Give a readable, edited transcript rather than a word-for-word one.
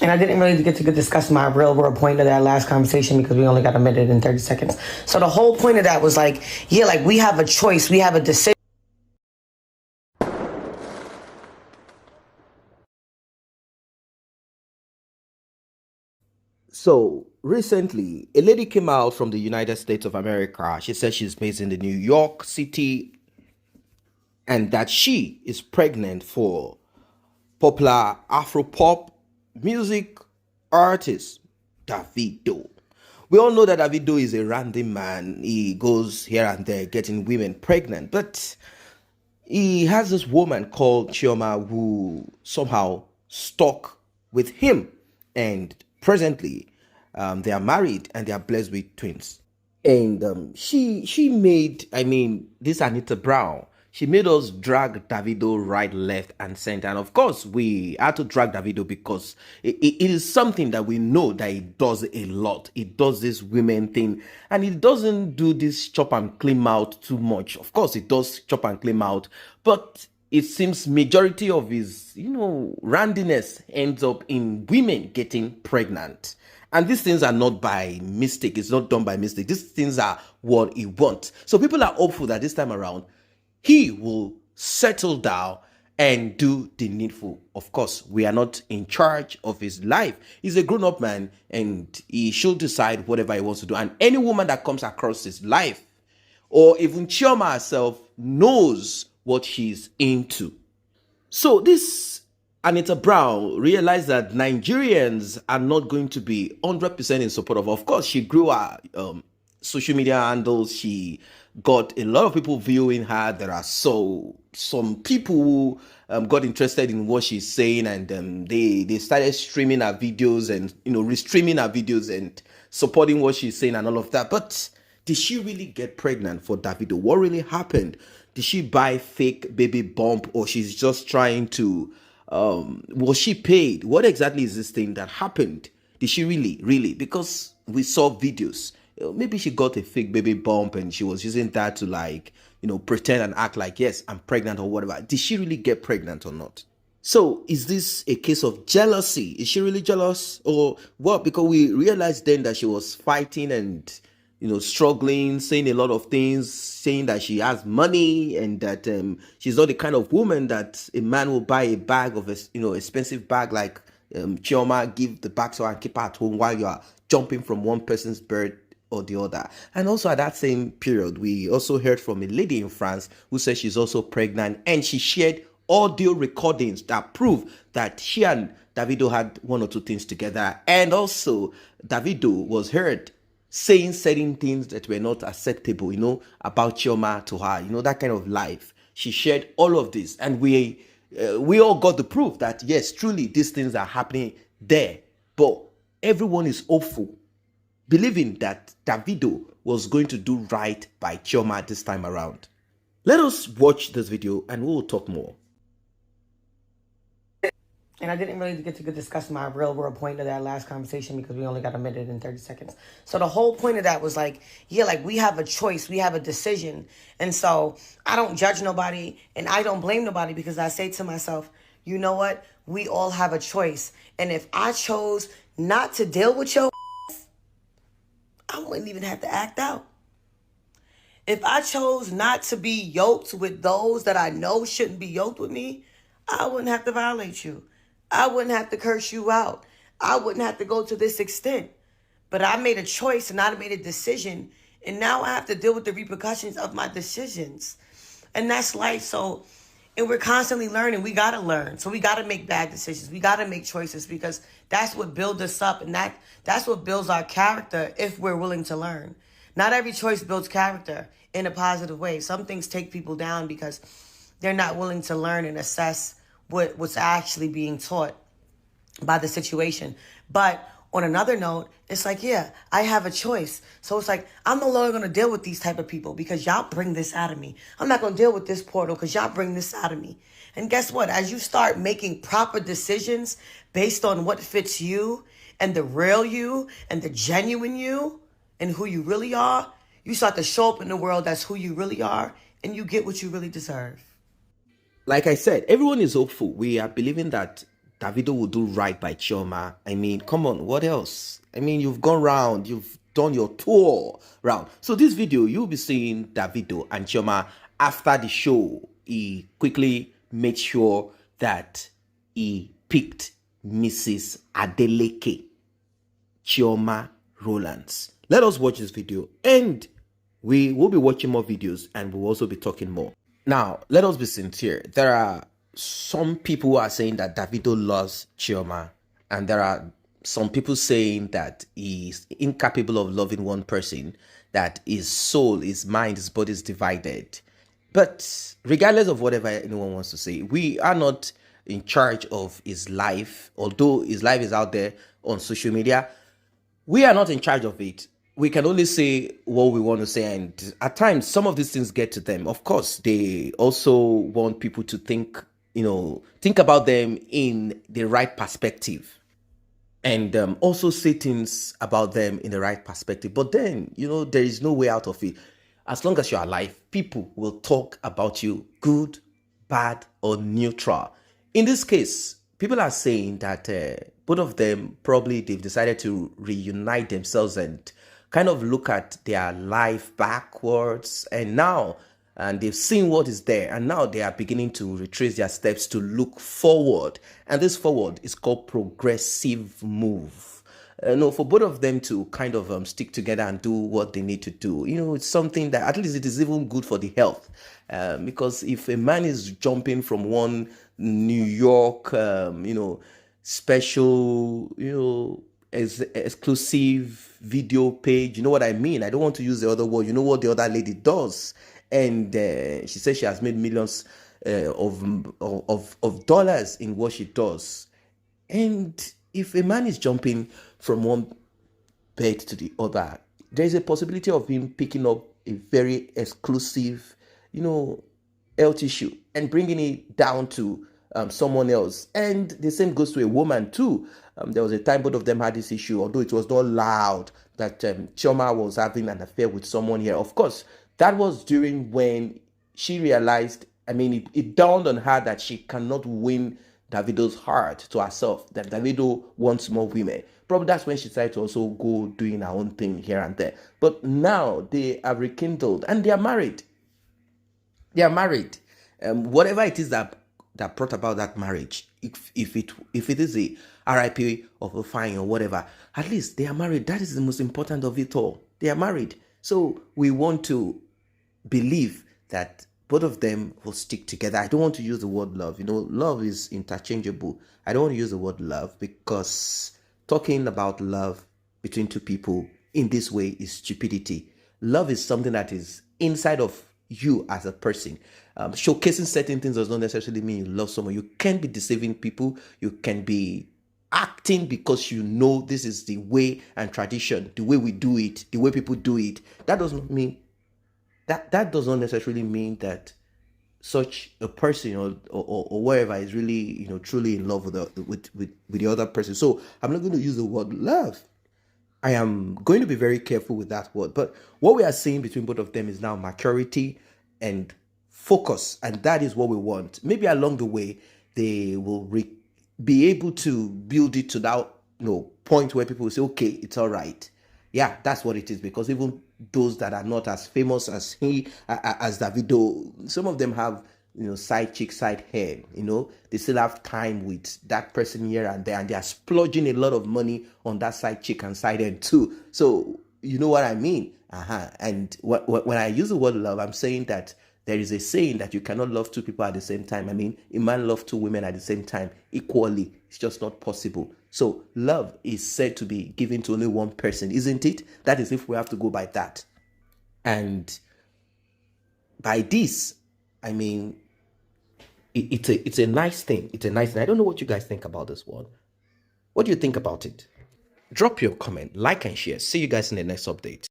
And I didn't really get to discuss my real world point of that last conversation because we only got a minute and 30 seconds. So the whole point of that was like, yeah, like we have a choice, we have a decision. So recently, a lady came out from the United States of America. She said she's based in the New York City and that she is pregnant for popular Afro-pop music artist Davido. We all know that Davido is a random man. He goes here and there getting women pregnant, but he has this woman called Chioma who somehow stuck with him, and presently they are married and they are blessed with twins. And she made, I mean, this Anita Brown, she made us drag Davido right, left, and center. And of course, we had to drag Davido because it is something that we know that he does a lot. He does this women thing, and he doesn't do this chop and clean mouth too much. Of course, he does chop and clean mouth, but it seems majority of his, randomness ends up in women getting pregnant. And these things are not by mistake. It's not done by mistake. These things are what he wants. So people are hopeful that this time around, he will settle down and do the needful. Of course, we are not in charge of his life. He's a grown-up man and he should decide whatever he wants to do. And any woman that comes across his life, or even Chioma herself, knows what she's into. So this Anita Brown realized that Nigerians are not going to be 100% in support of. Of course, she grew her social media handles. She got a lot of people viewing her. There are some people who got interested in what she's saying, and they started streaming her videos and restreaming her videos and supporting what she's saying and all of that. But did she really get pregnant for Davido? What really happened? Did she buy fake baby bump, or she's just trying to was she paid? What exactly is this thing that happened? Did she really? Because we saw videos. Maybe she got a fake baby bump and she was using that to pretend and act like, yes, I'm pregnant or whatever. Did she really get pregnant or not? So is this a case of jealousy? Is she really jealous or what? Because we realized then that she was fighting and struggling, saying a lot of things, saying that she has money and that she's not the kind of woman that a man will buy a bag of expensive bag like Chioma, give the bag to her and keep her at home while you are jumping from one person's bed or the other. And also at that same period, we also heard from a lady in France who said she's also pregnant, and she shared audio recordings that prove that she and Davido had one or two things together. And also Davido was heard saying certain things that were not acceptable, about Chioma to her, that kind of life. She shared all of this, and we all got the proof that yes, truly these things are happening there. But everyone is hopeful, believing that Davido was going to do right by Chioma this time around. Let us watch this video and we'll talk more. And I didn't really get to discuss my real world point of that last conversation because we only got a minute and 30 seconds. So the whole point of that was like, yeah, like we have a choice, we have a decision. And so I don't judge nobody and I don't blame nobody because I say to myself, you know what? We all have a choice. And if I chose not to deal with your I wouldn't even have to act out. If I chose not to be yoked with those that I know shouldn't be yoked with me, I wouldn't have to violate you. I wouldn't have to curse you out. I wouldn't have to go to this extent. But I made a choice and I made a decision. And now I have to deal with the repercussions of my decisions. And that's life. So, and we're constantly learning. We got to learn. So we got to make bad decisions. We got to make choices because that's what builds us up. And that's what builds our character if we're willing to learn. Not every choice builds character in a positive way. Some things take people down because they're not willing to learn and assess what's actually being taught by the situation. But on another note, it's like, yeah, I have a choice. So it's like, I'm no longer going to deal with these type of people because y'all bring this out of me. I'm not going to deal with this portal because y'all bring this out of me. And guess what? As you start making proper decisions based on what fits you and the real you and the genuine you and who you really are, you start to show up in the world as who you really are and you get what you really deserve. Like I said, everyone is hopeful. We are believing that Davido will do right by Chioma. I mean, come on, what else? I mean, you've gone round, you've done your tour round. So this video, you'll be seeing Davido and Chioma after the show. He quickly made sure that he picked Mrs. Adeleke Chioma Rowlands. Let us watch this video, and we will be watching more videos, and we'll also be talking more. Now, let us be sincere. There are some people who are saying that Davido loves Chioma, and there are some people saying that he's incapable of loving one person, that his soul, his mind, his body is divided. But regardless of whatever anyone wants to say, we are not in charge of his life. Although his life is out there on social media, we are not in charge of it. We can only say what we want to say, and at times some of these things get to them. Of course, they also want people to think about them in the right perspective, and also say things about them in the right perspective. But then, there is no way out of it. As long as you're alive, people will talk about you, good, bad, or neutral. In this case, people are saying that both of them, probably they've decided to reunite themselves and kind of look at their life backwards, and they've seen what is there, and now they are beginning to retrace their steps to look forward. And this forward is called progressive move. For both of them to kind of stick together and do what they need to do. It's something that at least it is even good for the health. Because if a man is jumping from one New York, special, exclusive video page, you know what I mean? I don't want to use the other word. You know what the other lady does? And she says she has made millions of dollars in what she does. And if a man is jumping from one bed to the other, there is a possibility of him picking up a very exclusive, health issue and bringing it down to someone else. And the same goes to a woman too. There was a time both of them had this issue, although it was not loud, that Chioma was having an affair with someone here. Of course, that was during when she realized, it dawned on her that she cannot win Davido's heart to herself, that Davido wants more women. Probably that's when she decided to also go doing her own thing here and there. But now they are rekindled and they are married. They are married. Whatever it is that brought about that marriage, if it is a RIP of a fine or whatever, at least they are married. That is the most important of it all. They are married. So we want to believe that both of them will stick together. I don't want to use the word love. Love is interchangeable. I don't want to use the word love because talking about love between two people in this way is stupidity. Love is something that is inside of you as a person. Showcasing certain things does not necessarily mean you love someone. You can be deceiving people. You can be acting because this is the way and tradition, the way we do it, the way people do it. That does not mean that does not necessarily mean that such a person or whatever is really truly in love with the other person. So I'm not going to use the word love. I am going to be very careful with that word. But what we are seeing between both of them is now maturity and focus, and that is what we want. Maybe along the way they will be able to build it to that point where people will say, okay, it's all right. Yeah, that's what it is. Because even those that are not as famous as as Davido, some of them have side chick, side hair. They still have time with that person here and there, and they are splurging a lot of money on that side chick and side hair too. So you know what I mean. And when I use the word love, I'm saying that there is a saying that you cannot love two people at the same time. A man loves two women at the same time equally. It's just not possible. So love is said to be given to only one person, isn't it? That is if we have to go by that. And by this, it's a nice thing. It's a nice thing. I don't know what you guys think about this one. What do you think about it? Drop your comment, like and share. See you guys in the next update.